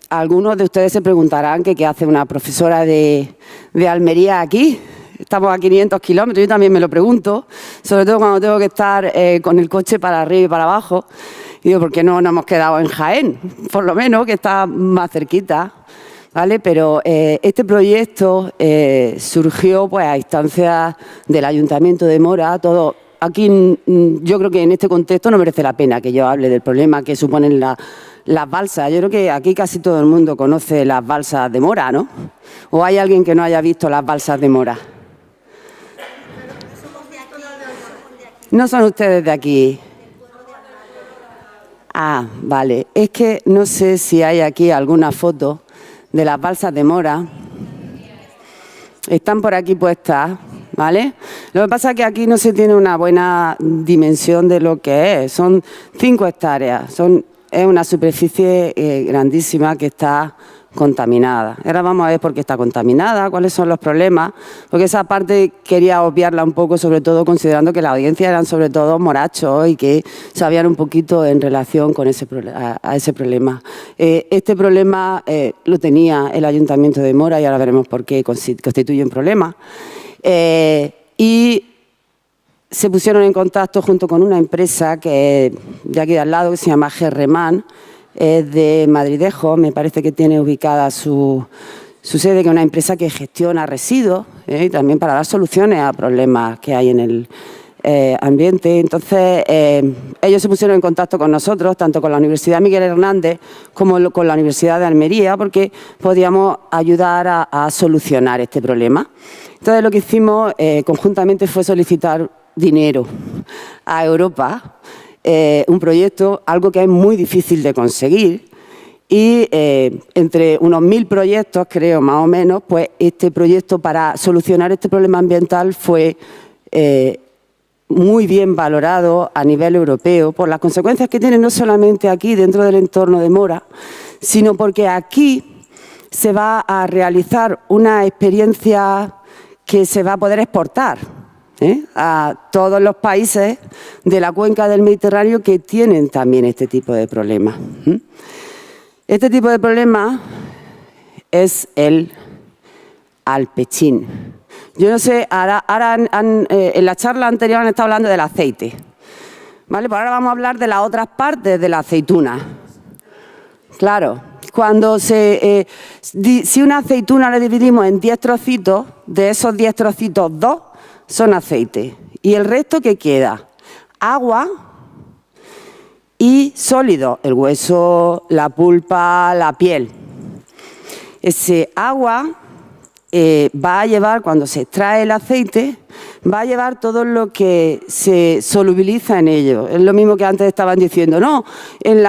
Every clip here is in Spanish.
Algunos de ustedes se preguntarán que qué hace una profesora de Almería aquí. Estamos a 500 kilómetros, yo también me lo pregunto, sobre todo cuando tengo que estar con el coche para arriba y para abajo. Y digo, ¿por qué no nos hemos quedado en Jaén? Por lo menos, que está más cerquita, ¿vale? Pero este proyecto surgió pues, a instancias del Ayuntamiento de Mora. Todo aquí, yo creo que en este contexto no merece la pena que yo hable del problema que suponen las balsas. Yo creo que aquí casi todo el mundo conoce las balsas de Mora, ¿no? ¿O hay alguien que no haya visto las balsas de Mora? No son ustedes de aquí. Ah, vale. Es que no sé si hay aquí alguna foto de las balsas de Mora. Están por aquí puestas, ¿vale? Lo que pasa es que aquí no se tiene una buena dimensión de lo que es. Son 5 hectáreas. Es una superficie grandísima que está contaminada. Ahora vamos a ver por qué está contaminada, cuáles son los problemas, porque esa parte quería obviarla un poco, sobre todo considerando que la audiencia eran sobre todo morachos y que sabían un poquito en relación con ese problema. Este problema lo tenía el Ayuntamiento de Mora y ahora veremos por qué constituye un problema. Y se pusieron en contacto junto con una empresa que de aquí de al lado, que se llama Gerremán, es de Madridejo, me parece que tiene ubicada su sede, que es una empresa que gestiona residuos y también para dar soluciones a problemas que hay en el ambiente. Entonces, ellos se pusieron en contacto con nosotros, tanto con la Universidad Miguel Hernández como con la Universidad de Almería, porque podíamos ayudar a solucionar este problema. Entonces, lo que hicimos conjuntamente fue solicitar dinero a Europa, un proyecto, algo que es muy difícil de conseguir, y entre unos 1000 proyectos, creo, más o menos, pues este proyecto para solucionar este problema ambiental fue muy bien valorado a nivel europeo por las consecuencias que tiene no solamente aquí, dentro del entorno de Mora, sino porque aquí se va a realizar una experiencia que se va a poder exportar a todos los países de la cuenca del Mediterráneo que tienen también este tipo de problemas. Este tipo de problema es el alpechín. Yo no sé, ahora en la charla anterior han estado hablando del aceite, ¿vale? Pues ahora vamos a hablar de las otras partes de la aceituna. Claro, cuando si una aceituna la dividimos en 10 trocitos, de esos 10 trocitos, 2 son aceite. ¿Y el resto qué queda? Agua y sólido, el hueso, la pulpa, la piel. Ese agua va a llevar, cuando se extrae el aceite, va a llevar todo lo que se solubiliza en ello. Es lo mismo que antes estaban diciendo, no, en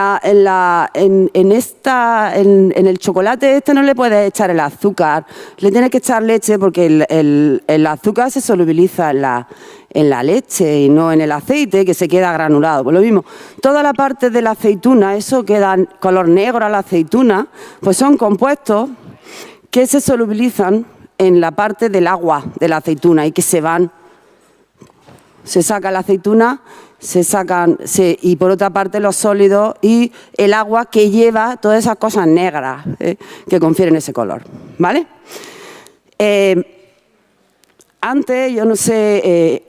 el chocolate no le puedes echar el azúcar, le tienes que echar leche porque el azúcar se solubiliza en la leche y no en el aceite, que se queda granulado. Pues lo mismo, toda la parte de la aceituna, eso que da color negro a la aceituna, pues son compuestos que se solubilizan en la parte del agua de la aceituna y que se saca la aceituna, y por otra parte los sólidos y el agua que lleva todas esas cosas negras que confieren ese color, ¿vale? Antes, yo no sé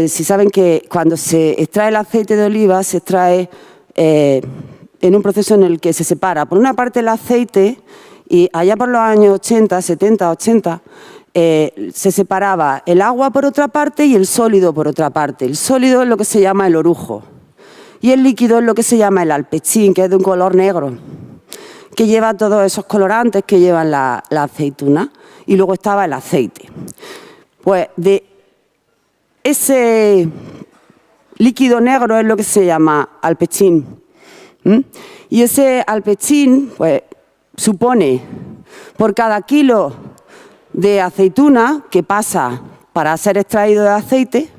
si saben que cuando se extrae el aceite de oliva se extrae en un proceso en el que se separa por una parte el aceite. Y allá por los años 80, 70, 80, se separaba el agua por otra parte y el sólido por otra parte. El sólido es lo que se llama el orujo y el líquido es lo que se llama el alpechín, que es de un color negro, que lleva todos esos colorantes que llevan la aceituna, y luego estaba el aceite. Pues de ese líquido negro es lo que se llama alpechín. Y ese alpechín, pues, supone, por cada kilo de aceituna que pasa para ser extraído de aceite,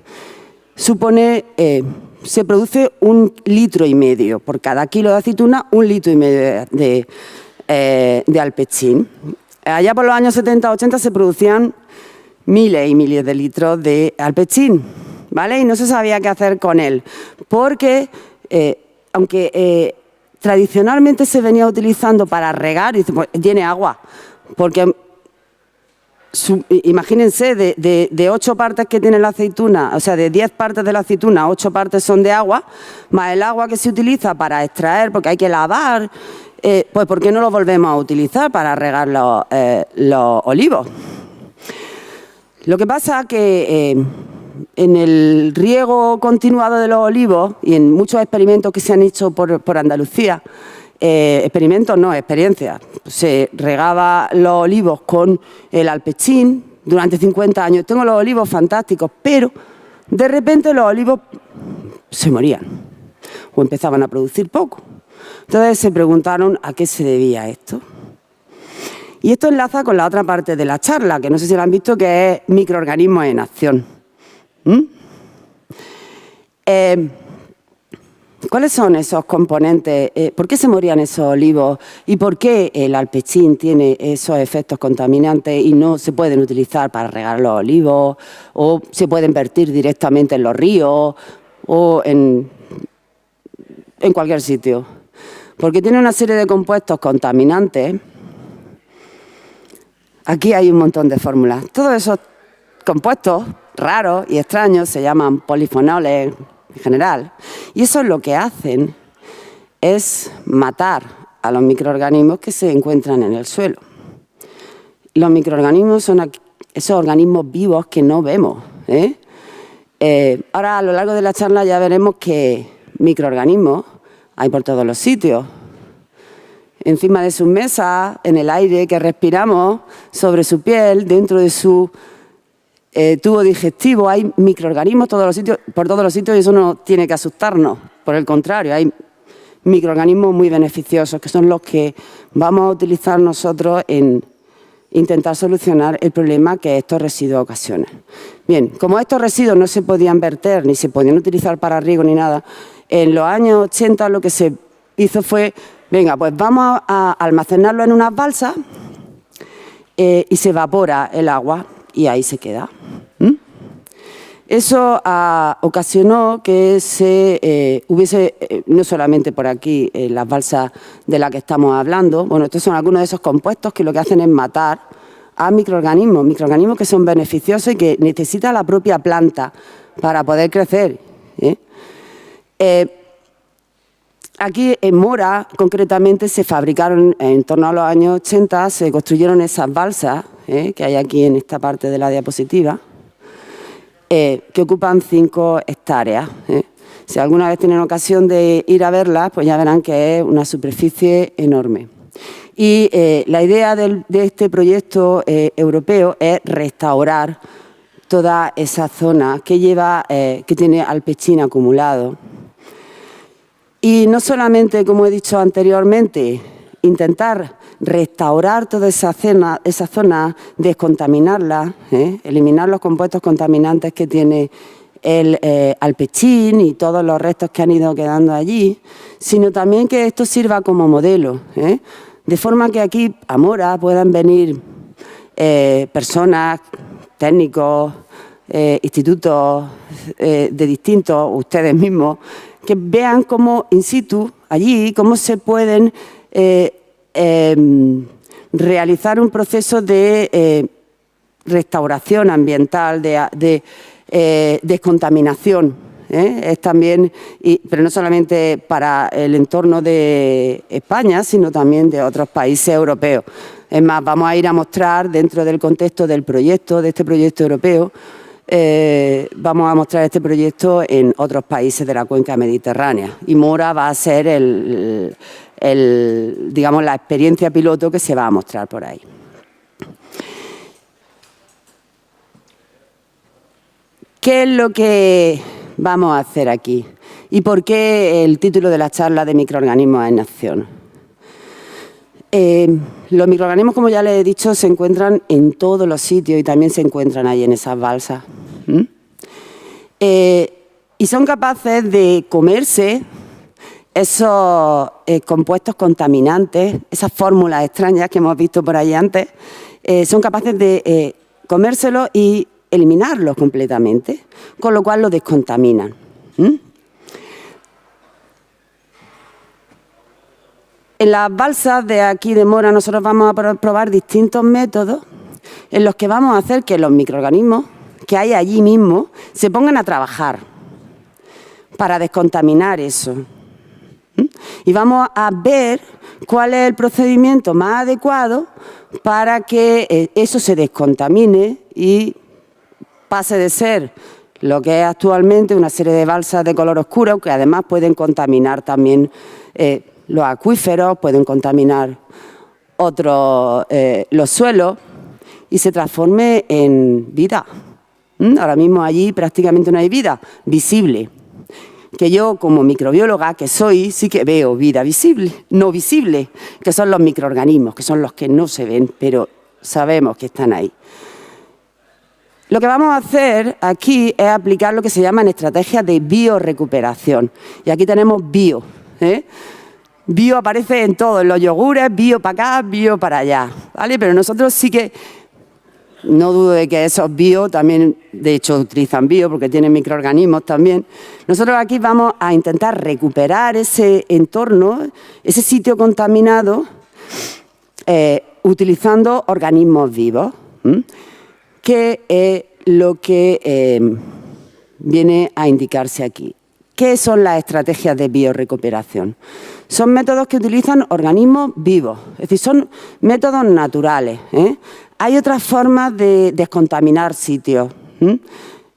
se produce 1,5 litros. Por cada kilo de aceituna, 1,5 litros de alpechín. Allá por los años 70, 80 se producían miles y miles de litros de alpechín, ¿vale? Y no se sabía qué hacer con él, porque aunque tradicionalmente se venía utilizando para regar, y dice, pues, tiene agua, porque imagínense, de 8 partes que tiene la aceituna, o sea, de 10 partes de la aceituna, 8 partes son de agua, más el agua que se utiliza para extraer, porque hay que lavar, pues ¿por qué no lo volvemos a utilizar para regar los olivos? Lo que pasa es que en el riego continuado de los olivos y en muchos experimentos que se han hecho por Andalucía, experiencias. Se regaba los olivos con el alpechín durante 50 años. Tengo los olivos fantásticos, pero de repente los olivos se morían o empezaban a producir poco. Entonces se preguntaron a qué se debía esto. Y esto enlaza con la otra parte de la charla, que no sé si la han visto, que es microorganismos en acción. ¿Cuáles son esos componentes? ¿Por qué se morían esos olivos? ¿Y por qué el alpechín tiene esos efectos contaminantes y no se pueden utilizar para regar los olivos? ¿O se pueden vertir directamente en los ríos? ¿O en cualquier sitio? Porque tiene una serie de compuestos contaminantes. Aquí hay un montón de fórmulas. Todos esos compuestos raros y extraños se llaman polifenoles en general, y eso lo que hacen es matar a los microorganismos que se encuentran en el suelo. Los microorganismos son esos organismos vivos que no vemos. Ahora, a lo largo de la charla ya veremos que microorganismos hay por todos los sitios. Encima de sus mesas, en el aire que respiramos, sobre su piel, dentro de su tubo digestivo, hay microorganismos por todos los sitios, y eso no tiene que asustarnos. Por el contrario, hay microorganismos muy beneficiosos, que son los que vamos a utilizar nosotros en intentar solucionar el problema que estos residuos ocasionan. Bien, como estos residuos no se podían verter, ni se podían utilizar para riego ni nada, en los años 80 lo que se hizo fue, venga, pues vamos a almacenarlo en unas balsas y se evapora el agua y ahí se queda. Eso ocasionó que se hubiese, no solamente por aquí, las balsas de las que estamos hablando, bueno, estos son algunos de esos compuestos que lo que hacen es matar a microorganismos que son beneficiosos y que necesita la propia planta para poder crecer. Aquí en Mora, concretamente, se fabricaron en torno a los años 80, se construyeron esas balsas que hay aquí en esta parte de la diapositiva, que ocupan 5 hectáreas. Si alguna vez tienen ocasión de ir a verlas, pues ya verán que es una superficie enorme. Y la idea de este proyecto europeo es restaurar toda esa zona que tiene alpechín acumulado. Y no solamente, como he dicho anteriormente, intentar restaurar toda esa zona, descontaminarla, eliminar los compuestos contaminantes que tiene el alpechín y todos los restos que han ido quedando allí, sino también que esto sirva como modelo, de forma que aquí a Mora puedan venir personas, técnicos, institutos de distintos, ustedes mismos, que vean cómo in situ, allí, cómo se pueden realizar un proceso de restauración ambiental, de descontaminación. Es también, pero no solamente para el entorno de España, sino también de otros países europeos. Es más, vamos a ir a mostrar dentro del contexto del proyecto, de este proyecto europeo, vamos a mostrar este proyecto en otros países de la cuenca mediterránea. Y Mora va a ser digamos, la experiencia piloto que se va a mostrar por ahí. ¿Qué es lo que vamos a hacer aquí? ¿Y por qué el título de la charla de microorganismos en acción? Los microorganismos, como ya les he dicho, se encuentran en todos los sitios y también se encuentran ahí en esas balsas. Y son capaces de comerse esos compuestos contaminantes, esas fórmulas extrañas que hemos visto por ahí antes, son capaces de comérselos y eliminarlos completamente, con lo cual los descontaminan. En las balsas de aquí de Mora nosotros vamos a probar distintos métodos en los que vamos a hacer que los microorganismos que hay allí mismo se pongan a trabajar para descontaminar eso. Y vamos a ver cuál es el procedimiento más adecuado para que eso se descontamine y pase de ser lo que es actualmente una serie de balsas de color oscuro, que además pueden contaminar también los acuíferos, pueden contaminar los suelos, y se transforme en vida. Ahora mismo allí prácticamente no hay vida visible. Que yo, como microbióloga que soy, sí que veo vida visible, no visible, que son los microorganismos, que son los que no se ven, pero sabemos que están ahí. Lo que vamos a hacer aquí es aplicar lo que se llaman estrategias de biorecuperación. Y aquí tenemos bio. Bio aparece en todo, en los yogures, bio para acá, bio para allá, ¿vale? Pero nosotros sí que, no dudo de que esos bio también, de hecho, utilizan bio porque tienen microorganismos también. Nosotros aquí vamos a intentar recuperar ese entorno, ese sitio contaminado, utilizando organismos vivos, que es lo que viene a indicarse aquí. ¿Qué son las estrategias de biorecuperación? Son métodos que utilizan organismos vivos, es decir, son métodos naturales. Hay otras formas de descontaminar sitios,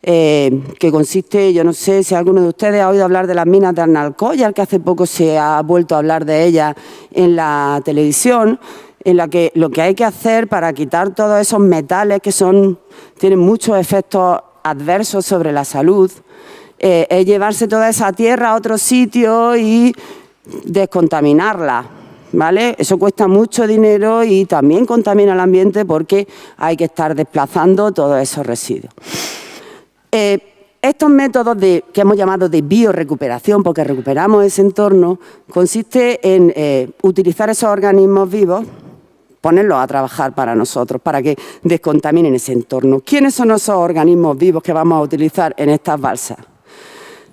que consiste, yo no sé si alguno de ustedes ha oído hablar de las minas de Arnalcollar, que hace poco se ha vuelto a hablar de ellas en la televisión, en la que lo que hay que hacer para quitar todos esos metales que tienen muchos efectos adversos sobre la salud, es llevarse toda esa tierra a otro sitio y descontaminarla, ¿vale? Eso cuesta mucho dinero y también contamina el ambiente porque hay que estar desplazando todos esos residuos. Estos métodos que hemos llamado de biorecuperación, porque recuperamos ese entorno, consiste en utilizar esos organismos vivos, ponerlos a trabajar para nosotros, para que descontaminen ese entorno. ¿Quiénes son esos organismos vivos que vamos a utilizar en estas balsas?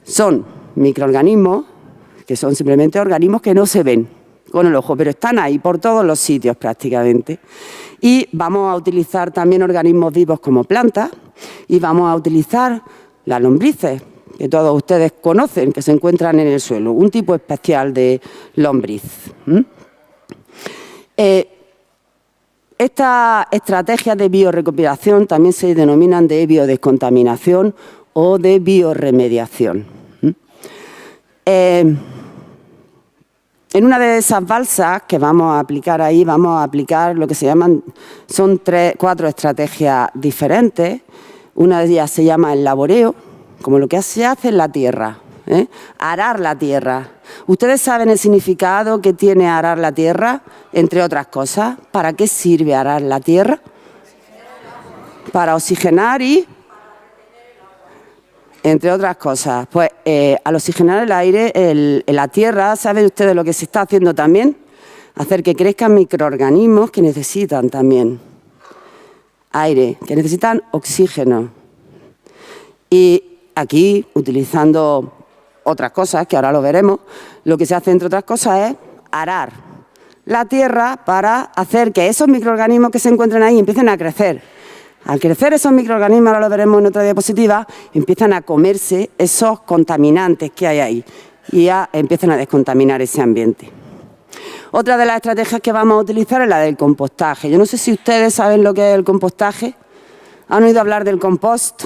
Son microorganismos, que son simplemente organismos que no se ven con el ojo, pero están ahí por todos los sitios prácticamente. Y vamos a utilizar también organismos vivos como plantas y vamos a utilizar las lombrices, que todos ustedes conocen, que se encuentran en el suelo, un tipo especial de lombriz. Estas estrategias de biorecuperación también se denominan de biodescontaminación o de bioremediación. En una de esas balsas que vamos a aplicar ahí, vamos a aplicar lo que se llaman, son 4 estrategias diferentes. Una de ellas se llama el laboreo, como lo que se hace en la tierra, arar la tierra. ¿Ustedes saben el significado que tiene arar la tierra? Entre otras cosas, ¿para qué sirve arar la tierra? Para oxigenar y... entre otras cosas, pues al oxigenar el aire, en la tierra, ¿saben ustedes lo que se está haciendo también? Hacer que crezcan microorganismos que necesitan también aire, que necesitan oxígeno. Y aquí, utilizando otras cosas, que ahora lo veremos, lo que se hace, entre otras cosas, es arar la tierra para hacer que esos microorganismos que se encuentran ahí empiecen a crecer. Al crecer esos microorganismos, ahora lo veremos en otra diapositiva, empiezan a comerse esos contaminantes que hay ahí y ya empiezan a descontaminar ese ambiente. Otra de las estrategias que vamos a utilizar es la del compostaje. Yo no sé si ustedes saben lo que es el compostaje. ¿Han oído hablar del compost?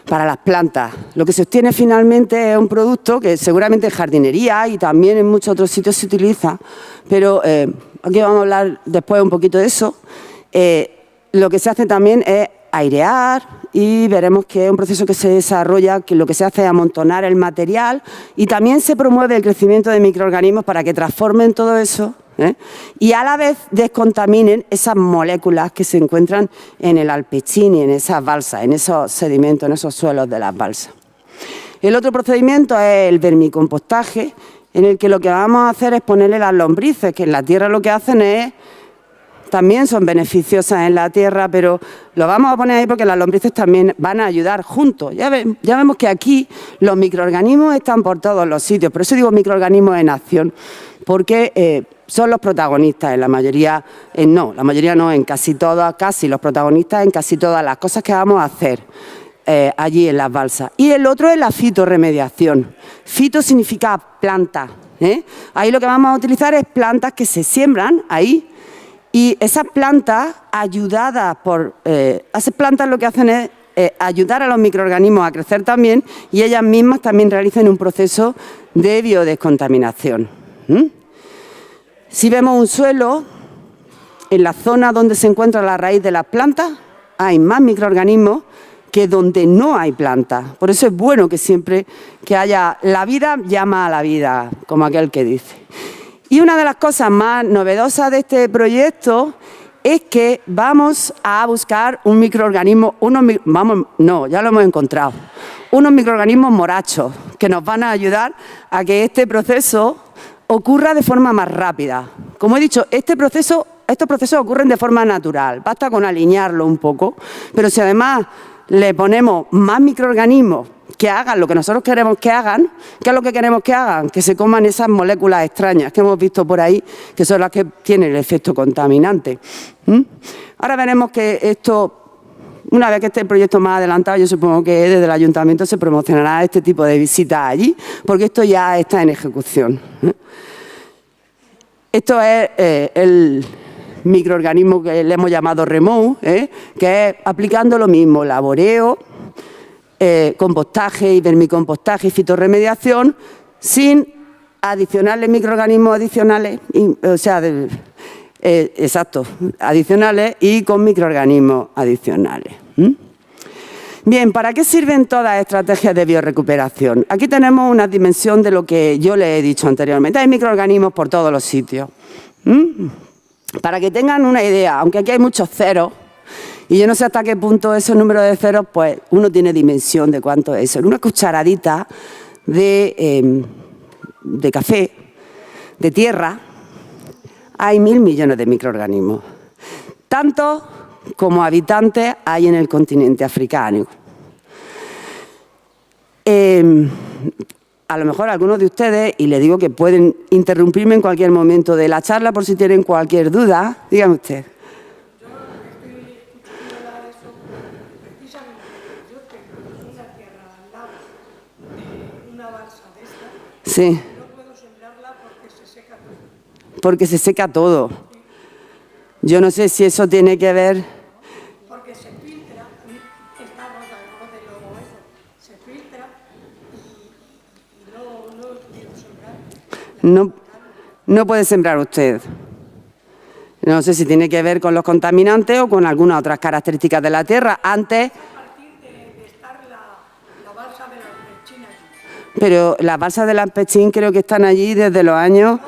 Para las plantas. Lo que se obtiene finalmente es un producto que seguramente en jardinería y también en muchos otros sitios se utiliza, pero aquí vamos a hablar después un poquito de eso. Lo que se hace también es airear y veremos que es un proceso que se desarrolla, que lo que se hace es amontonar el material y también se promueve el crecimiento de microorganismos para que transformen todo eso y a la vez descontaminen esas moléculas que se encuentran en el alpechín, en esas balsas, en esos sedimentos, en esos suelos de las balsas. El otro procedimiento es el vermicompostaje, en el que lo que vamos a hacer es ponerle las lombrices, que en la tierra lo que hacen es también son beneficiosas en la tierra, pero lo vamos a poner ahí porque las lombrices también van a ayudar juntos. Ya vemos que aquí los microorganismos están por todos los sitios, por eso digo microorganismos en acción, porque son los protagonistas en la mayoría, en casi todas, casi los protagonistas en casi todas las cosas que vamos a hacer allí en las balsas. Y el otro es la fitorremediación. Fito significa planta. Ahí lo que vamos a utilizar es plantas que se siembran ahí y esas plantas ayudadas por... esas plantas lo que hacen es ayudar a los microorganismos a crecer también y ellas mismas también realizan un proceso de biodescontaminación. Si vemos un suelo, en la zona donde se encuentra la raíz de las plantas hay más microorganismos que donde no hay plantas. Por eso es bueno que siempre que haya la vida, llama a la vida, como aquel que dice. Y una de las cosas más novedosas de este proyecto es que vamos a buscar un microorganismo, ya lo hemos encontrado, unos microorganismos morachos que nos van a ayudar a que este proceso ocurra de forma más rápida. Como he dicho, estos procesos ocurren de forma natural, basta con alinearlo un poco, pero si además le ponemos más microorganismos que hagan lo que nosotros queremos que hagan, ¿qué es lo que queremos que hagan? Que se coman esas moléculas extrañas que hemos visto por ahí, que son las que tienen el efecto contaminante. Ahora veremos que esto, una vez que esté el proyecto más adelantado, yo supongo que desde el ayuntamiento se promocionará este tipo de visitas allí, porque esto ya está en ejecución. Esto es el microorganismo que le hemos llamado REMOU, que es aplicando lo mismo, laboreo, compostaje y vermicompostaje y fitorremediación, sin adicionarle microorganismos adicionales, adicionales y con microorganismos adicionales. Bien, ¿para qué sirven todas las estrategias de biorrecuperación? Aquí tenemos una dimensión de lo que yo les he dicho anteriormente. Hay microorganismos por todos los sitios. Para que tengan una idea, aunque aquí hay muchos ceros, y yo no sé hasta qué punto esos números de ceros, pues uno tiene dimensión de cuánto es eso. En una cucharadita de café, de tierra, hay 1.000 millones de microorganismos. Tantos como habitantes hay en el continente africano. A lo mejor algunos de ustedes, y les digo que pueden interrumpirme en cualquier momento de la charla por si tienen cualquier duda, dígame usted. Yo estoy escuchando eso precisamente porque yo tengo una tierra al lado de una balsa de esta. Sí. No puedo sembrarla porque se seca todo. Porque se seca todo. Yo no sé si eso tiene que ver... Porque se filtra, está rota de lo eso, se filtra y no quiero sembrar. No puede sembrar usted. No sé si tiene que ver con los contaminantes o con algunas otras características de la tierra. Antes... A partir de estar la balsa de las Pechín allí. Pero las balsas de las Pechín creo que están allí desde los años...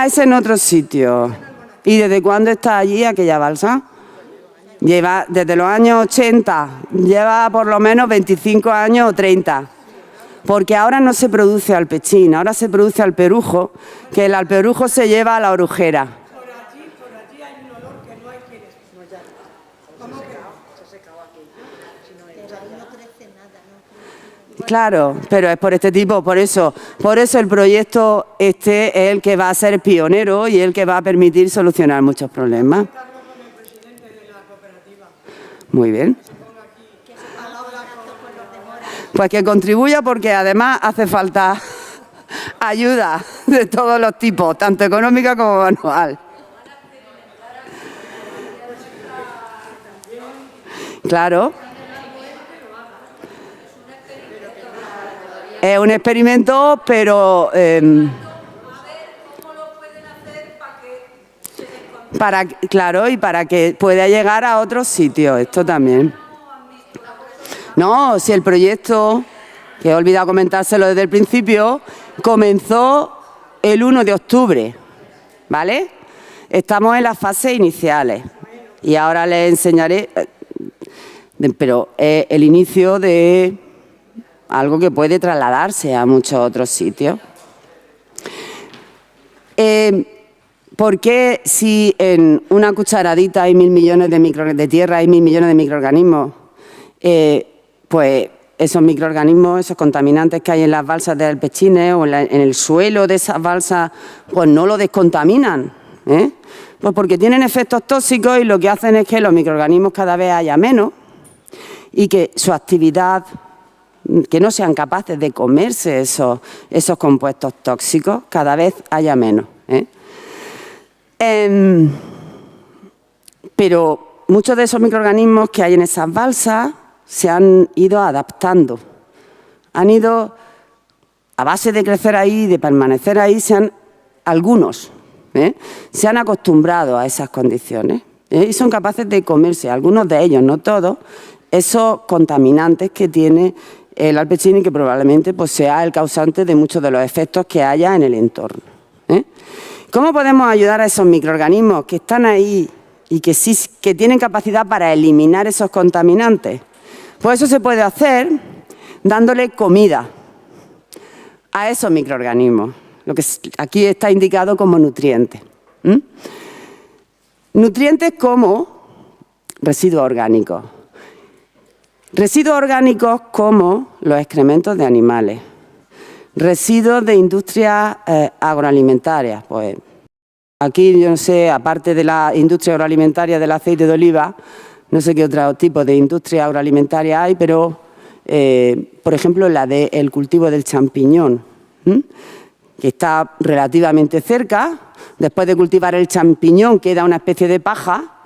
Ese en otro sitio. ¿Y desde cuándo está allí aquella balsa? Lleva desde los años 80, lleva por lo menos 25 años o 30. Porque ahora no se produce alpechín, ahora se produce alperujo, que el alperujo se lleva a la orujera. Por allí hay un olor que no hay quien escuche. ¿Cómo que no? Se secaba aquello. Pero ahí no crece nada, ¿no? Claro, pero es por este tipo, por eso el proyecto este es el que va a ser pionero y el que va a permitir solucionar muchos problemas. Muy bien. Pues que contribuya porque además hace falta ayuda de todos los tipos, tanto económica como manual. Claro. Es un experimento, pero claro, y para que pueda llegar a otros sitios, esto también. No, si el proyecto, que he olvidado comentárselo desde el principio, comenzó el 1 de octubre, ¿vale? Estamos en las fases iniciales y ahora les enseñaré, pero es el inicio de algo que puede trasladarse a muchos otros sitios. ¿Por qué si en una cucharadita hay 1.000 millones de tierra, hay 1.000 millones de microorganismos, pues esos microorganismos, esos contaminantes que hay en las balsas de alpechines o en el suelo de esas balsas, pues no lo descontaminan? Pues porque tienen efectos tóxicos y lo que hacen es que los microorganismos cada vez haya menos y que su actividad, que no sean capaces de comerse esos compuestos tóxicos, cada vez haya menos. Pero muchos de esos microorganismos que hay en esas balsas se han ido adaptando. Han ido, a base de crecer ahí, de permanecer ahí, algunos se han acostumbrado a esas condiciones y son capaces de comerse, algunos de ellos, no todos, esos contaminantes que tiene el alpechín y que probablemente pues, sea el causante de muchos de los efectos que haya en el entorno. ¿Cómo podemos ayudar a esos microorganismos que están ahí y que tienen capacidad para eliminar esos contaminantes? Pues eso se puede hacer dándole comida a esos microorganismos, lo que aquí está indicado como nutrientes. Nutrientes como residuos orgánicos. Residuos orgánicos como los excrementos de animales. Residuos de industrias agroalimentarias. Pues aquí, yo no sé, aparte de la industria agroalimentaria del aceite de oliva, no sé qué otro tipo de industria agroalimentaria hay, pero, por ejemplo, la del cultivo del champiñón, que está relativamente cerca. Después de cultivar el champiñón queda una especie de paja,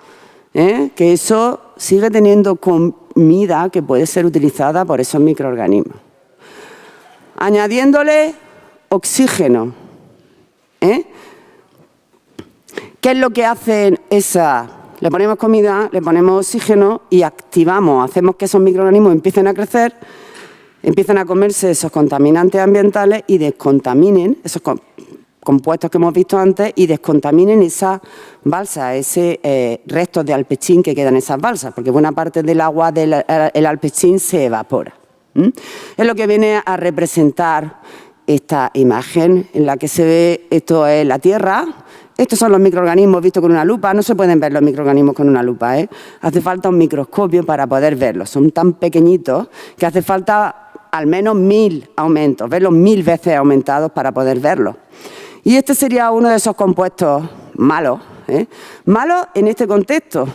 que eso sigue teniendo comida que puede ser utilizada por esos microorganismos. Añadiéndole oxígeno. ¿Qué es lo que hacen esas? Le ponemos comida, le ponemos oxígeno y activamos, hacemos que esos microorganismos empiecen a crecer, empiezan a comerse esos contaminantes ambientales y descontaminen esos compuestos que hemos visto antes y descontaminen esas balsas, ese restos de alpechín que quedan en esas balsas, porque buena parte del agua del alpechín se evapora. Es lo que viene a representar esta imagen en la que se ve, esto es la Tierra, estos son los microorganismos vistos con una lupa, no se pueden ver los microorganismos con una lupa, hace falta un microscopio para poder verlos, son tan pequeñitos que hace falta al menos 1000 aumentos, verlos 1000 veces aumentados para poder verlos. Y este sería uno de esos compuestos malos, malos en este contexto,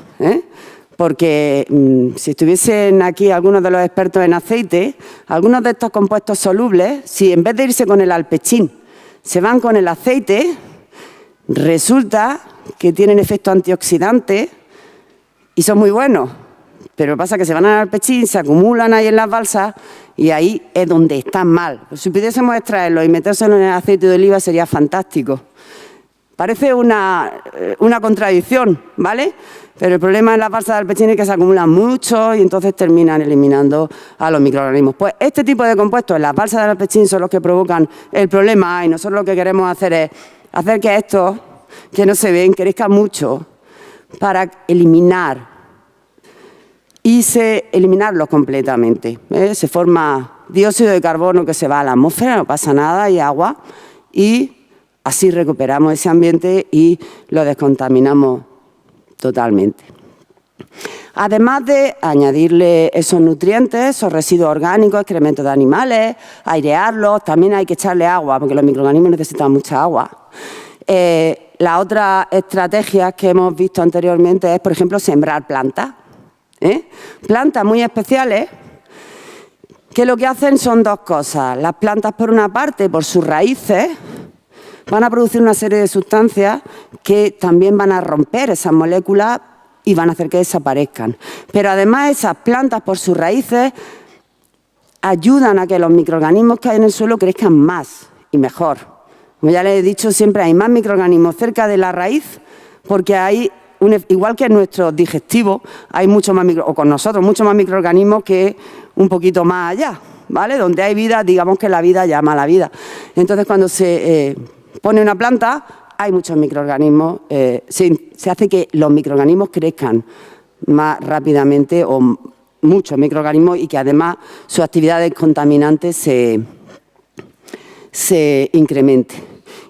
porque si estuviesen aquí algunos de los expertos en aceite, algunos de estos compuestos solubles, si en vez de irse con el alpechín, se van con el aceite, resulta que tienen efecto antioxidante y son muy buenos. Pero pasa que se van al alpechín, se acumulan ahí en las balsas y ahí es donde están mal. Pues si pudiésemos extraerlos y metérselos en el aceite de oliva sería fantástico. Parece una contradicción, ¿vale? Pero el problema en las balsas de alpechín es que se acumulan mucho y entonces terminan eliminando a los microorganismos. Pues este tipo de compuestos en las balsas de alpechín son los que provocan el problema y nosotros lo que queremos hacer es hacer que estos, que no se ven, crezcan mucho para eliminarlos completamente. Se forma dióxido de carbono que se va a la atmósfera, no pasa nada, y agua, y así recuperamos ese ambiente y lo descontaminamos totalmente. Además de añadirle esos nutrientes, esos residuos orgánicos, excrementos de animales, airearlos, también hay que echarle agua, porque los microorganismos necesitan mucha agua. La otra estrategia que hemos visto anteriormente es, por ejemplo, sembrar plantas. Plantas muy especiales que lo que hacen son dos cosas. Las plantas, por una parte, por sus raíces, van a producir una serie de sustancias que también van a romper esas moléculas y van a hacer que desaparezcan. Pero además esas plantas, por sus raíces, ayudan a que los microorganismos que hay en el suelo crezcan más y mejor. Como ya les he dicho, siempre hay más microorganismos cerca de la raíz porque hay, igual que en nuestro digestivo, hay mucho más muchos más microorganismos que un poquito más allá, ¿vale? Donde hay vida, digamos que la vida llama a la vida. Entonces, cuando se pone una planta, hay muchos microorganismos, se hace que los microorganismos crezcan más rápidamente o muchos microorganismos y que además su actividad descontaminante se incremente.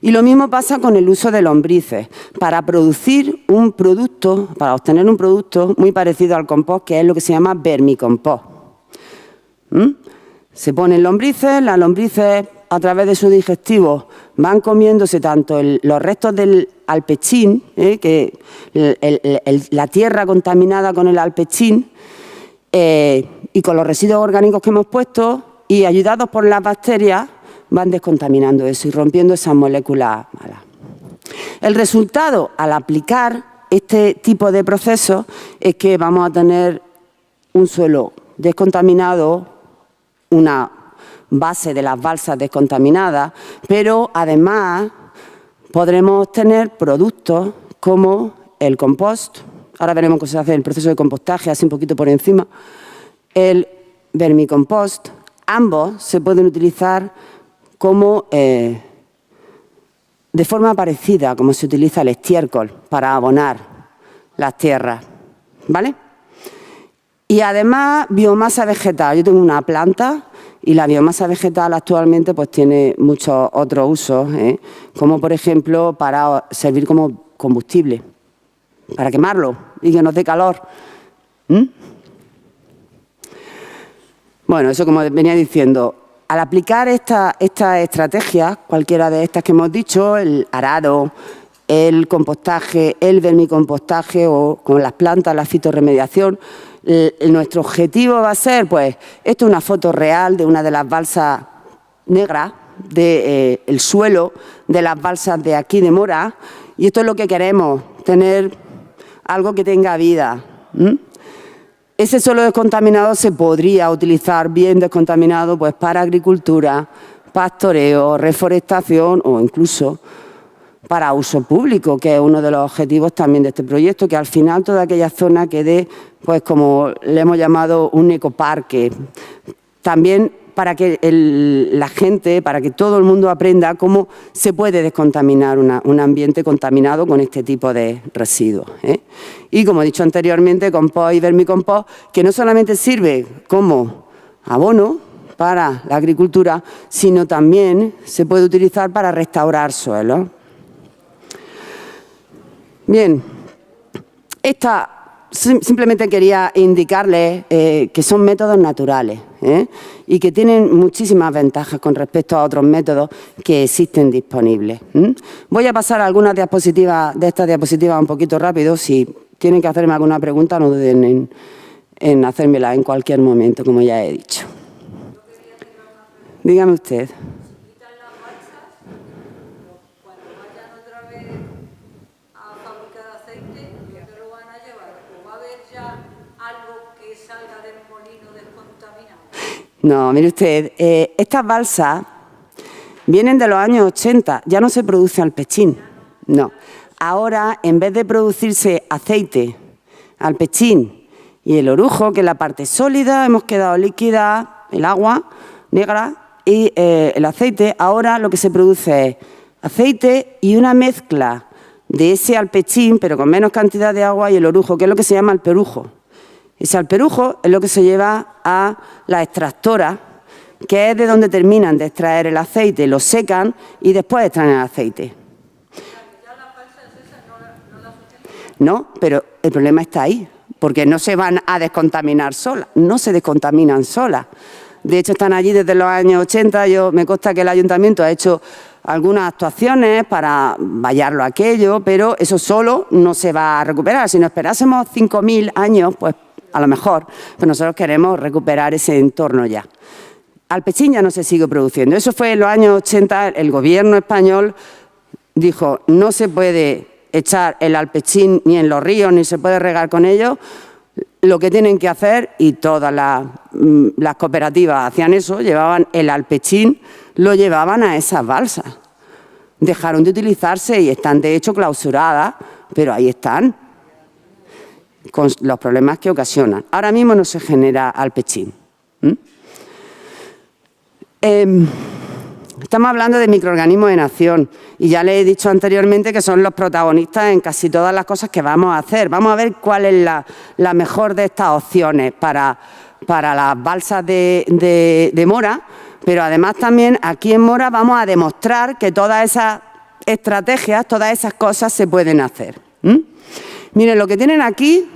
Y lo mismo pasa con el uso de lombrices, para producir un producto, para obtener un producto muy parecido al compost, que es lo que se llama vermicompost. Se ponen lombrices, las lombrices a través de su digestivo van comiéndose tanto los restos del alpechín, que la tierra contaminada con el alpechín, y con los residuos orgánicos que hemos puesto, y ayudados por las bacterias, van descontaminando eso y rompiendo esas moléculas malas. El resultado, al aplicar este tipo de procesos, es que vamos a tener un suelo descontaminado, una base de las balsas descontaminadas, pero además podremos obtener productos como el compost. Ahora veremos cómo se hace el proceso de compostaje, así un poquito por encima. El vermicompost, ambos se pueden utilizar como de forma parecida como se utiliza el estiércol para abonar las tierras, ¿vale? Y además biomasa vegetal. Yo tengo una planta y la biomasa vegetal actualmente pues tiene muchos otros usos, como por ejemplo para servir como combustible, para quemarlo y que nos dé calor. Bueno, eso como venía diciendo, al aplicar esta estrategia, cualquiera de estas que hemos dicho, el arado, el compostaje, el vermicompostaje o con las plantas, la fitorremediación, nuestro objetivo va a ser, pues, esto es una foto real de una de las balsas negras, del suelo de las balsas de aquí de Mora, y esto es lo que queremos, tener algo que tenga vida. Ese suelo descontaminado se podría utilizar bien descontaminado pues para agricultura, pastoreo, reforestación o incluso para uso público, que es uno de los objetivos también de este proyecto, que al final toda aquella zona quede, pues como le hemos llamado, un ecoparque. También para que la gente, para que todo el mundo aprenda cómo se puede descontaminar un ambiente contaminado con este tipo de residuos. Y como he dicho anteriormente, compost y vermicompost, que no solamente sirve como abono para la agricultura, sino también se puede utilizar para restaurar suelos. Bien, simplemente quería indicarles que son métodos naturales y que tienen muchísimas ventajas con respecto a otros métodos que existen disponibles. Voy a pasar a algunas diapositivas de estas diapositivas un poquito rápido. Si tienen que hacerme alguna pregunta, no duden en hacérmela en cualquier momento, como ya he dicho. Dígame usted. No, mire usted, estas balsas vienen de los años 80, ya no se produce alpechín, no. Ahora, en vez de producirse aceite, alpechín y el orujo, que es la parte sólida, hemos quedado líquida, el agua negra y el aceite, ahora lo que se produce es aceite y una mezcla de ese alpechín, pero con menos cantidad de agua, y el orujo, que es lo que se llama alperujo. Ese alperujo es lo que se lleva a la extractora, que es de donde terminan de extraer el aceite, lo secan y después extraen el aceite. No, pero el problema está ahí, porque no se van a descontaminar solas, no se descontaminan solas. De hecho, están allí desde los años 80, me consta que el ayuntamiento ha hecho algunas actuaciones para vallarlo aquello, pero eso solo no se va a recuperar. Si nos esperásemos 5.000 años, pues a lo mejor, pero nosotros queremos recuperar ese entorno ya. Alpechín ya no se sigue produciendo. Eso fue en los años 80, el gobierno español dijo, no se puede echar el alpechín ni en los ríos, ni se puede regar con ellos. Lo que tienen que hacer, y todas las cooperativas hacían eso, llevaban el alpechín, lo llevaban a esas balsas. Dejaron de utilizarse y están de hecho clausuradas, pero ahí están, con los problemas que ocasionan. Ahora mismo no se genera alpechín. Estamos hablando de microorganismos en acción y ya les he dicho anteriormente que son los protagonistas en casi todas las cosas que vamos a hacer. Vamos a ver cuál es la mejor de estas opciones para las balsas de Mora, pero además también aquí en Mora vamos a demostrar que todas esas estrategias, todas esas cosas se pueden hacer. Miren, lo que tienen aquí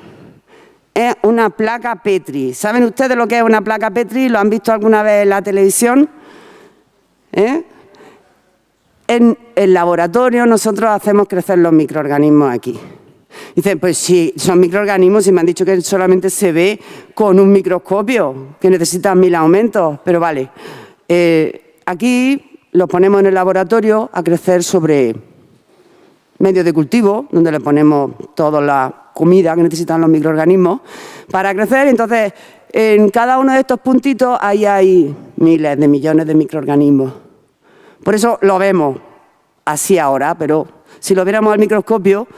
es una placa Petri. ¿Saben ustedes lo que es una placa Petri? ¿Lo han visto alguna vez en la televisión? En el laboratorio nosotros hacemos crecer los microorganismos aquí. Dicen, pues sí, son microorganismos y me han dicho que solamente se ve con un microscopio, que necesitan 1000 aumentos, pero vale. Aquí los ponemos en el laboratorio a crecer sobre medios de cultivo, donde le ponemos toda la comida que necesitan los microorganismos para crecer. Entonces, en cada uno de estos puntitos ahí hay miles de millones de microorganismos. Por eso lo vemos así ahora, pero si lo viéramos al microscopio,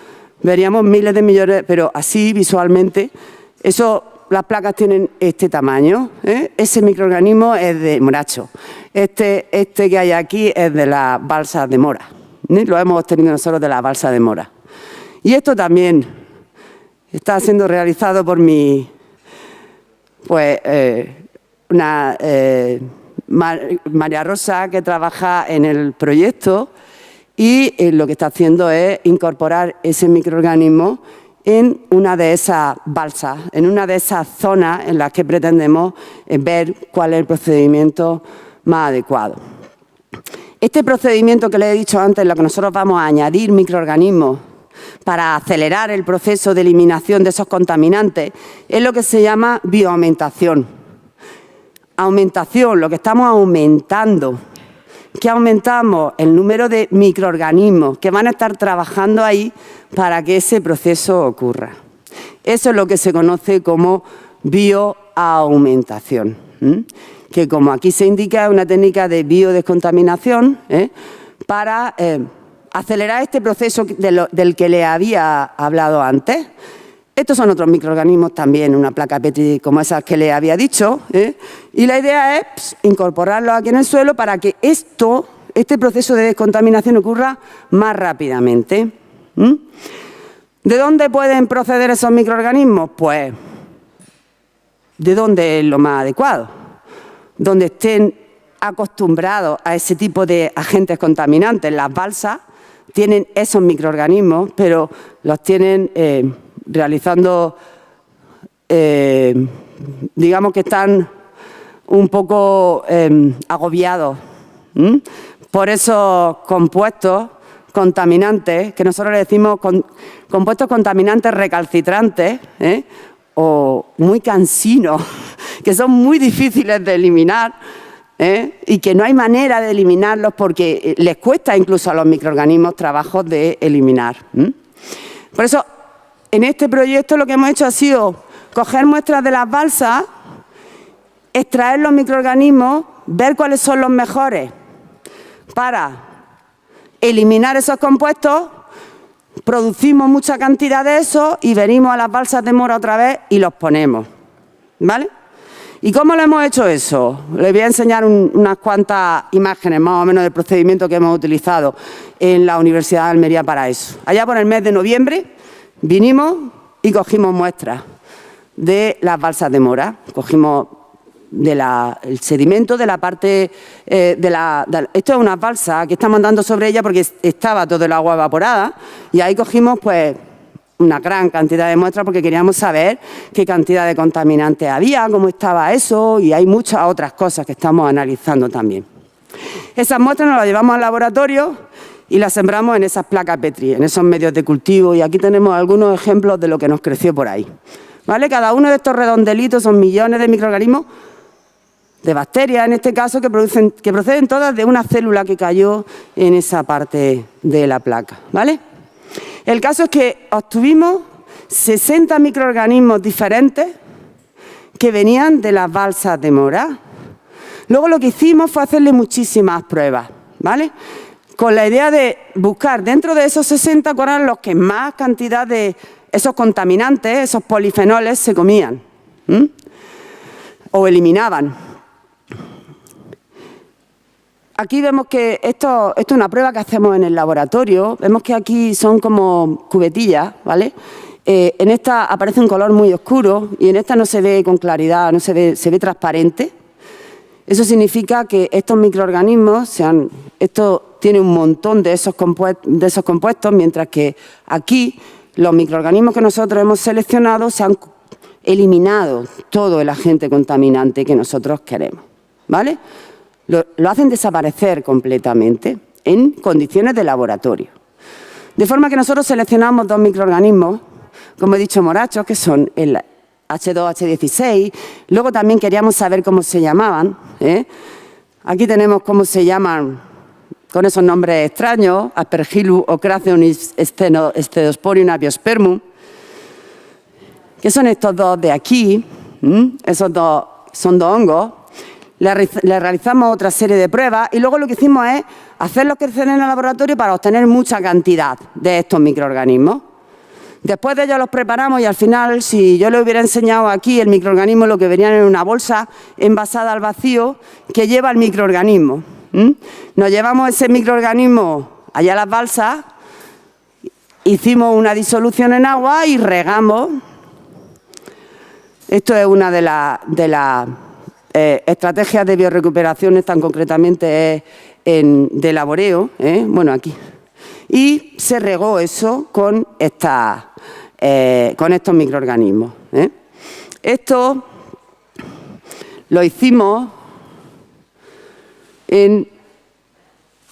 veríamos miles de millones, pero así visualmente. Las placas tienen este tamaño, Ese microorganismo es de moracho. Este que hay aquí es de las balsas de mora. Lo hemos obtenido nosotros de la balsa de mora. Y esto también está siendo realizado por María Rosa, que trabaja en el proyecto, y lo que está haciendo es incorporar ese microorganismo en una de esas balsas, en una de esas zonas en las que pretendemos ver cuál es el procedimiento más adecuado. Este procedimiento que les he dicho antes, en lo que nosotros vamos a añadir microorganismos para acelerar el proceso de eliminación de esos contaminantes, es lo que se llama bioaumentación. Aumentación, lo que estamos aumentando. ¿Qué aumentamos? El número de microorganismos que van a estar trabajando ahí para que ese proceso ocurra. Eso es lo que se conoce como bioaumentación, que, como aquí se indica, es una técnica de biodescontaminación para acelerar este proceso del que le había hablado antes. Estos son otros microorganismos también, una placa Petri como esas que le había dicho, y la idea es incorporarlos aquí en el suelo para que este proceso de descontaminación ocurra más rápidamente. ¿De dónde pueden proceder esos microorganismos? Pues, ¿de dónde es lo más adecuado? Donde estén acostumbrados a ese tipo de agentes contaminantes. Las balsas tienen esos microorganismos, pero los tienen realizando, digamos que están un poco agobiados por esos compuestos contaminantes, que nosotros le decimos compuestos contaminantes recalcitrantes, o muy cansinos, que son muy difíciles de eliminar, y que no hay manera de eliminarlos porque les cuesta incluso a los microorganismos trabajos de eliminar. Por eso, en este proyecto lo que hemos hecho ha sido coger muestras de las balsas, extraer los microorganismos, ver cuáles son los mejores para eliminar esos compuestos, producimos mucha cantidad de eso y venimos a las balsas de mora otra vez y los ponemos, ¿vale? ¿Y cómo lo hemos hecho eso? Les voy a enseñar unas cuantas imágenes más o menos del procedimiento que hemos utilizado en la Universidad de Almería para eso. Allá por el mes de noviembre vinimos y cogimos muestras de las balsas de mora. Cogimos el sedimento de la parte esto es una balsa que estamos andando sobre ella porque estaba todo el agua evaporada, y ahí cogimos pues una gran cantidad de muestras porque queríamos saber qué cantidad de contaminantes había, cómo estaba eso, y hay muchas otras cosas que estamos analizando también. Esas muestras nos las llevamos al laboratorio y las sembramos en esas placas Petri, en esos medios de cultivo, y aquí tenemos algunos ejemplos de lo que nos creció por ahí, ¿vale? Cada uno de estos redondelitos son millones de microorganismos, de bacterias en este caso, que proceden todas de una célula que cayó en esa parte de la placa, ¿vale? El caso es que obtuvimos 60 microorganismos diferentes que venían de las balsas de mora. Luego lo que hicimos fue hacerle muchísimas pruebas, ¿vale? Con la idea de buscar dentro de esos 60 cuáles eran los que más cantidad de esos contaminantes, esos polifenoles, se comían o eliminaban. Aquí vemos que esto es una prueba que hacemos en el laboratorio. Vemos que aquí son como cubetillas, ¿vale? En esta aparece un color muy oscuro y en esta no se ve con claridad, se ve transparente. Eso significa que estos microorganismos, tiene un montón de esos compuestos, mientras que aquí los microorganismos que nosotros hemos seleccionado se han eliminado todo el agente contaminante que nosotros queremos, ¿vale? Lo hacen desaparecer completamente en condiciones de laboratorio. De forma que nosotros seleccionamos 2 microorganismos, como he dicho, morachos, que son el H2H16. Luego también queríamos saber cómo se llamaban, ¿eh? Aquí tenemos cómo se llaman con esos nombres extraños: Aspergillus ocrationis Scedosporium apiospermum, que son estos 2 de aquí. Esos 2 son 2 hongos. Le realizamos otra serie de pruebas y luego lo que hicimos es hacerlos crecer en el laboratorio para obtener mucha cantidad de estos microorganismos. Después de ello los preparamos y al final, si yo le hubiera enseñado aquí el microorganismo, lo que venían en una bolsa envasada al vacío que lleva el microorganismo. Nos llevamos ese microorganismo allá a las balsas, hicimos una disolución en agua y regamos. Esto es una de las estrategias de biorecuperación, tan concretamente de laboreo, bueno, aquí. Y se regó eso con estos microorganismos. Esto lo hicimos en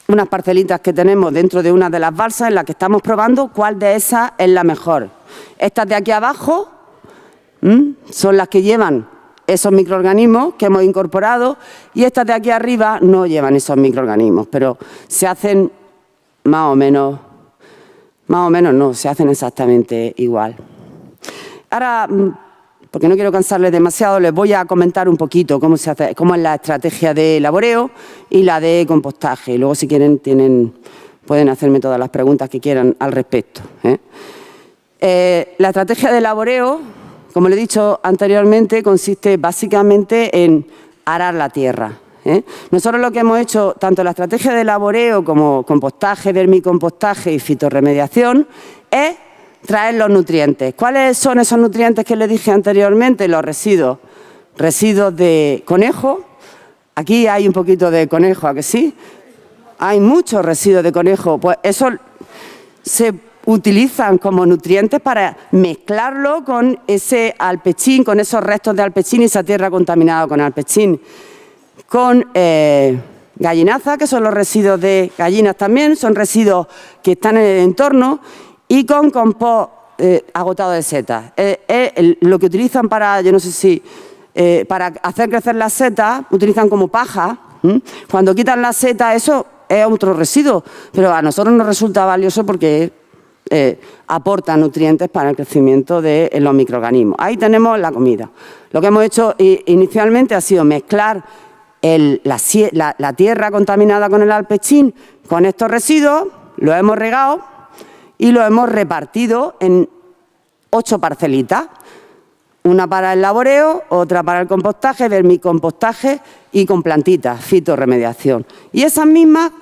unas parcelitas que tenemos dentro de una de las balsas en las que estamos probando cuál de esas es la mejor. Estas de aquí abajo son las que llevan esos microorganismos que hemos incorporado y estas de aquí arriba no llevan esos microorganismos, pero se hacen más o menos no, se hacen exactamente igual. Ahora, porque no quiero cansarles demasiado, les voy a comentar un poquito cómo se hace, cómo es la estrategia de laboreo y la de compostaje. Y luego, si quieren, pueden hacerme todas las preguntas que quieran al respecto. La estrategia de laboreo, como le he dicho anteriormente, consiste básicamente en arar la tierra. Nosotros lo que hemos hecho, tanto en la estrategia de laboreo como compostaje, vermicompostaje y fitorremediación, es traer los nutrientes. ¿Cuáles son esos nutrientes que les dije anteriormente? Los residuos. Residuos de conejo. Aquí hay un poquito de conejo, ¿a que sí? Hay muchos residuos de conejo. Pues eso se utilizan como nutrientes para mezclarlo con ese alpechín, con esos restos de alpechín y esa tierra contaminada con alpechín. Con gallinaza, que son los residuos de gallinas también, son residuos que están en el entorno, y con compost agotado de setas. Lo que utilizan para, yo no sé si, para hacer crecer las setas, utilizan como paja. Cuando quitan las setas, eso es otro residuo, pero a nosotros nos resulta valioso porque aporta nutrientes para el crecimiento de los microorganismos. Ahí tenemos la comida. Lo que hemos hecho inicialmente ha sido mezclar la tierra contaminada con el alpechín con estos residuos, lo hemos regado y lo hemos repartido en 8 parcelitas. Una para el laboreo, otra para el compostaje, vermicompostaje y con plantitas, fitorremediación. Y esas mismas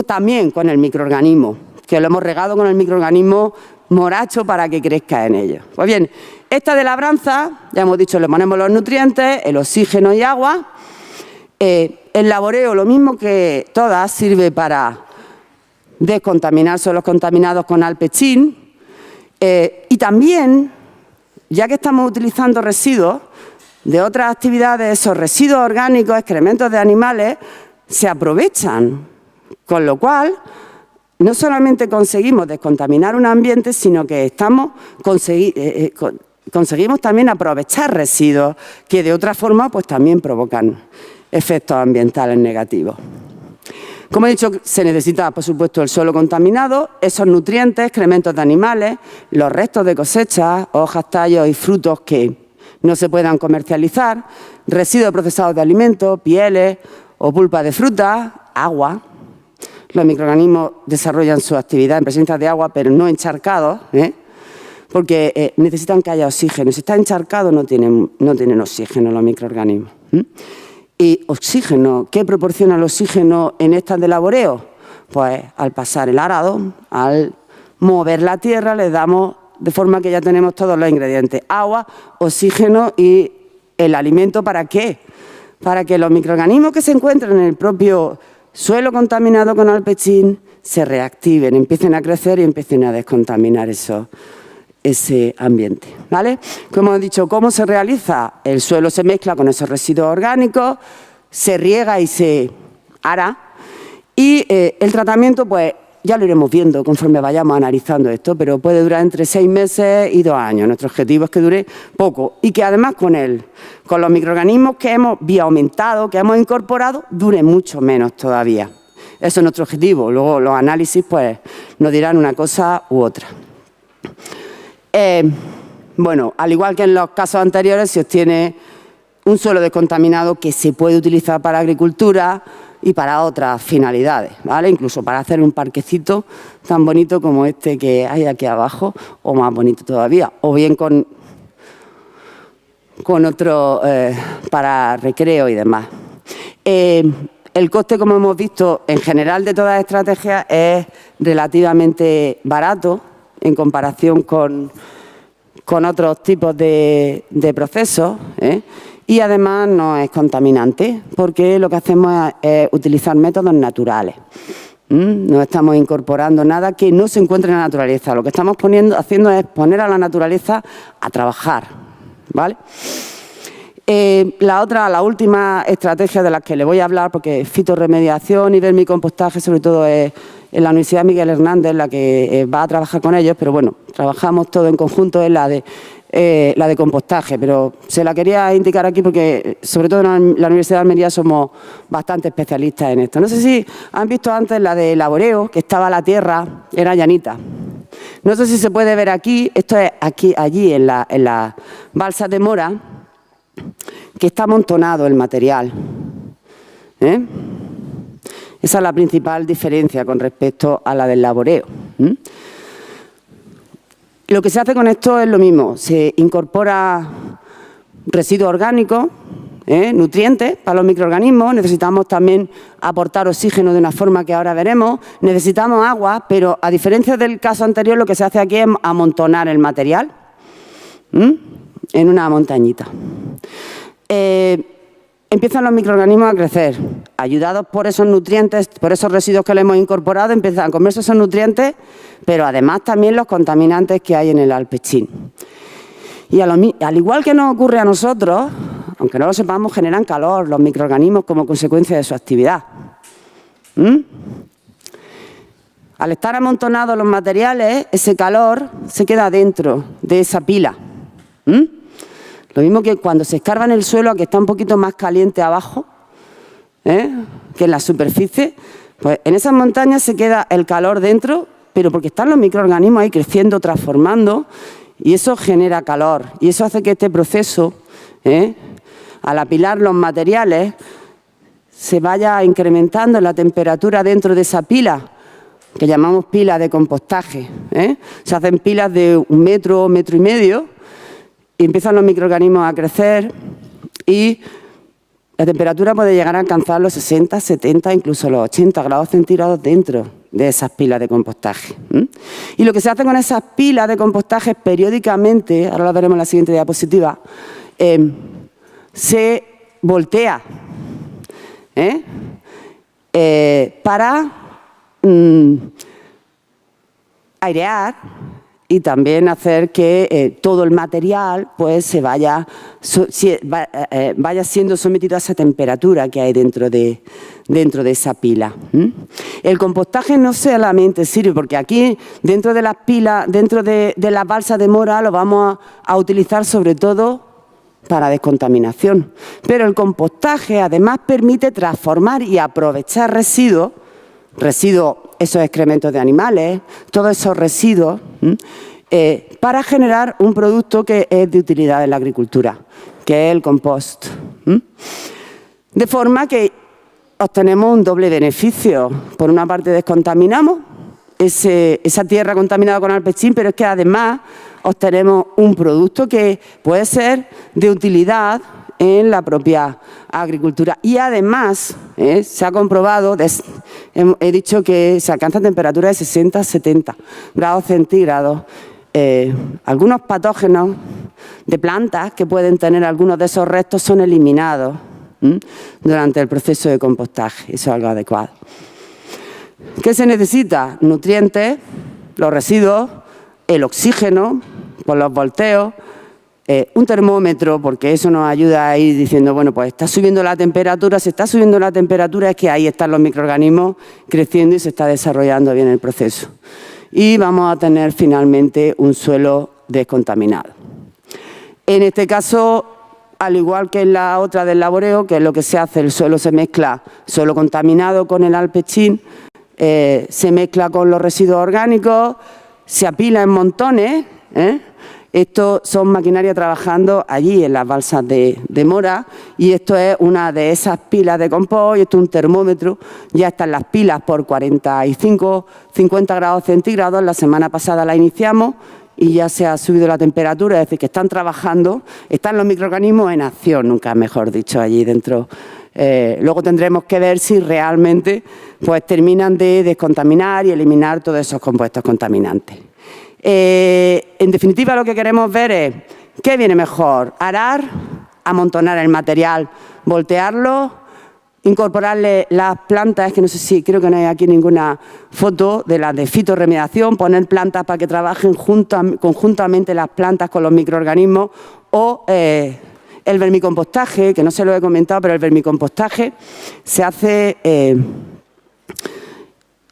también con el microorganismo, que lo hemos regado con el microorganismo moracho para que crezca en ellos. Pues bien, esta de labranza, ya hemos dicho, le ponemos los nutrientes, el oxígeno y agua. El laboreo, lo mismo que todas, sirve para descontaminar suelos contaminados con alpechín y también, ya que estamos utilizando residuos de otras actividades, esos residuos orgánicos, excrementos de animales, se aprovechan, con lo cual no solamente conseguimos descontaminar un ambiente, sino que conseguimos también aprovechar residuos que de otra forma pues también provocan efectos ambientales negativos. Como he dicho, se necesita, por supuesto, el suelo contaminado, esos nutrientes, excrementos de animales, los restos de cosecha, hojas, tallos y frutos que no se puedan comercializar, residuos procesados de alimentos, pieles o pulpa de frutas, agua. Los microorganismos desarrollan su actividad en presencia de agua, pero no encharcados, porque necesitan que haya oxígeno. Si está encharcado, no tienen oxígeno los microorganismos. ¿Y oxígeno? ¿Qué proporciona el oxígeno en estas de laboreo? Pues al pasar el arado, al mover la tierra, le damos de forma que ya tenemos todos los ingredientes: agua, oxígeno y el alimento. ¿Para qué? Para que los microorganismos que se encuentran en el propio suelo contaminado con alpechín se reactiven, empiecen a crecer y empiecen a descontaminar ese ambiente, ¿vale? Como he dicho, ¿cómo se realiza? El suelo se mezcla con esos residuos orgánicos, se riega y se ara, y el tratamiento, pues, ya lo iremos viendo conforme vayamos analizando esto, pero puede durar entre 6 meses y 2 años. Nuestro objetivo es que dure poco y que además con los microorganismos que hemos bioaumentado, que hemos incorporado, dure mucho menos todavía. Eso es nuestro objetivo. Luego los análisis, pues, nos dirán una cosa u otra. Bueno, al igual que en los casos anteriores, se obtiene un suelo descontaminado que se puede utilizar para agricultura y para otras finalidades, ¿vale? Incluso para hacer un parquecito tan bonito como este que hay aquí abajo, o más bonito todavía, o bien con otro para recreo y demás. El coste, como hemos visto, en general de todas las estrategias es relativamente barato en comparación con otros tipos de procesos, y además no es contaminante, porque lo que hacemos es utilizar métodos naturales. No estamos incorporando nada que no se encuentre en la naturaleza. Lo que estamos haciendo es poner a la naturaleza a trabajar, ¿vale? La última estrategia de las que le voy a hablar, porque fitorremediación y vermicompostaje, sobre todo es en la Universidad Miguel Hernández la que va a trabajar con ellos, pero bueno, trabajamos todo en conjunto, es la de compostaje, pero se la quería indicar aquí porque, sobre todo en la Universidad de Almería, somos bastante especialistas en esto. No sé si han visto antes la de laboreo, que estaba la tierra, era llanita. No sé si se puede ver aquí, esto es allí en la balsa de Mora, que está amontonado el material. Esa es la principal diferencia con respecto a la del laboreo. Lo que se hace con esto es lo mismo, se incorpora residuos orgánicos, nutrientes para los microorganismos, necesitamos también aportar oxígeno de una forma que ahora veremos, necesitamos agua, pero a diferencia del caso anterior lo que se hace aquí es amontonar el material en una montañita. Empiezan los microorganismos a crecer, ayudados por esos nutrientes, por esos residuos que le hemos incorporado, empiezan a comerse esos nutrientes, pero además también los contaminantes que hay en el alpechín. Y al igual que nos ocurre a nosotros, aunque no lo sepamos, generan calor los microorganismos como consecuencia de su actividad. Al estar amontonados los materiales, ese calor se queda dentro de esa pila. Lo mismo que cuando se escarba en el suelo, que está un poquito más caliente abajo, que en la superficie, pues en esas montañas se queda el calor dentro, pero porque están los microorganismos ahí creciendo, transformando, y eso genera calor. Y eso hace que este proceso, al apilar los materiales, se vaya incrementando la temperatura dentro de esa pila, que llamamos pila de compostaje. Se hacen pilas de 1 metro, 1,5 metros, y empiezan los microorganismos a crecer y la temperatura puede llegar a alcanzar los 60, 70, incluso los 80 grados centígrados dentro de esas pilas de compostaje. Y lo que se hace con esas pilas de compostaje periódicamente, ahora lo veremos en la siguiente diapositiva, se voltea para airear y también hacer que todo el material pues se vaya siendo sometido a esa temperatura que hay dentro de esa pila. El compostaje no solamente sirve, porque aquí dentro de las pilas, dentro de las balsas de Mora, lo vamos a utilizar sobre todo para descontaminación. Pero el compostaje además permite transformar y aprovechar residuos, esos excrementos de animales, todos esos residuos, para generar un producto que es de utilidad en la agricultura, que es el compost. De forma que obtenemos un doble beneficio. Por una parte descontaminamos esa tierra contaminada con alpechín, pero es que además obtenemos un producto que puede ser de utilidad en la propia agricultura. Y además se ha comprobado, he dicho que se alcanza temperatura de 60 70 grados centígrados. Algunos patógenos de plantas que pueden tener algunos de esos restos son eliminados durante el proceso de compostaje. Eso es algo adecuado. ¿Qué se necesita? Nutrientes, los residuos, el oxígeno, por los volteos, un termómetro, porque eso nos ayuda a ir diciendo, bueno, pues está subiendo la temperatura, si está subiendo la temperatura es que ahí están los microorganismos creciendo y se está desarrollando bien el proceso. Y vamos a tener finalmente un suelo descontaminado. En este caso, al igual que en la otra del laboreo, que es lo que se hace, el suelo se mezcla, suelo contaminado con el alpechín, se mezcla con los residuos orgánicos, se apila en montones. Estos son maquinaria trabajando allí en las balsas de Mora y esto es una de esas pilas de compost y esto es un termómetro. Ya están las pilas por 45, 50 grados centígrados. La semana pasada la iniciamos y ya se ha subido la temperatura, es decir, que están trabajando, están los microorganismos en acción, nunca mejor dicho, allí dentro. Luego tendremos que ver si realmente pues, terminan de descontaminar y eliminar todos esos compuestos contaminantes. En definitiva, lo que queremos ver es qué viene mejor, arar, amontonar el material, voltearlo, incorporarle las plantas, que no sé si, creo que no hay aquí ninguna foto de las de fitorremediación, poner plantas para que trabajen conjuntamente las plantas con los microorganismos o el vermicompostaje, que no se lo he comentado, pero el vermicompostaje se hace...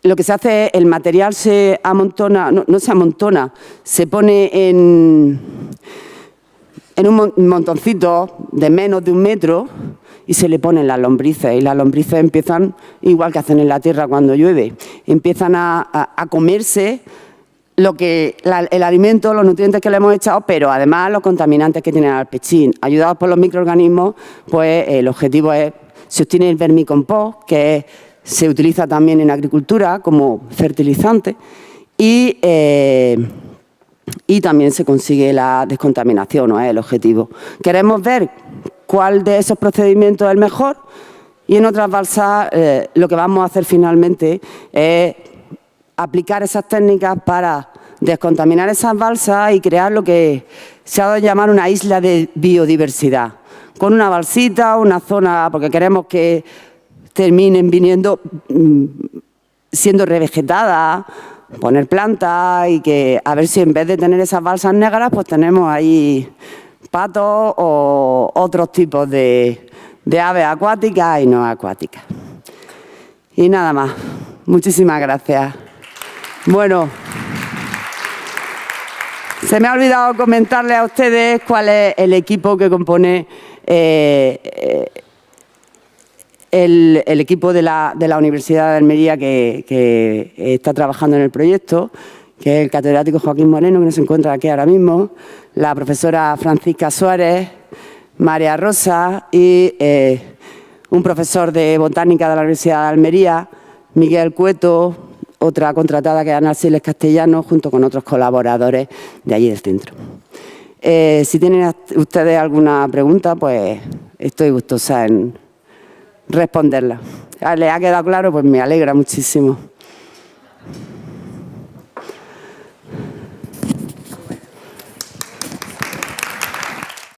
Lo que se hace es, el material se amontona, no se amontona, se pone en un montoncito de menos de 1 metro y se le ponen las lombrices. Y las lombrices empiezan, igual que hacen en la tierra cuando llueve, empiezan a comerse el alimento, los nutrientes que le hemos echado, pero además los contaminantes que tiene el alpechín. Ayudados por los microorganismos, pues el objetivo es, se obtiene el vermicompost, que se utiliza también en agricultura como fertilizante y también se consigue la descontaminación, ¿no es el objetivo? Queremos ver cuál de esos procedimientos es el mejor y en otras balsas lo que vamos a hacer finalmente es aplicar esas técnicas para descontaminar esas balsas y crear lo que se ha dado a llamar una isla de biodiversidad, con una balsita, una zona, porque queremos que terminen viniendo, siendo revegetadas, poner plantas y que a ver si en vez de tener esas balsas negras, pues tenemos ahí patos o otros tipos de aves acuáticas y no acuáticas. Y nada más. Muchísimas gracias. Bueno, se me ha olvidado comentarles a ustedes cuál es el equipo que compone el equipo de la Universidad de Almería que está trabajando en el proyecto, que es el catedrático Joaquín Moreno, que no se encuentra aquí ahora mismo, la profesora Francisca Suárez, María Rosa y un profesor de botánica de la Universidad de Almería, Miguel Cueto, otra contratada que es Ana Siles Castellano, junto con otros colaboradores de allí del centro. Si tienen ustedes alguna pregunta, pues estoy gustosa en responderla. ¿Les ha quedado claro? Pues me alegra muchísimo.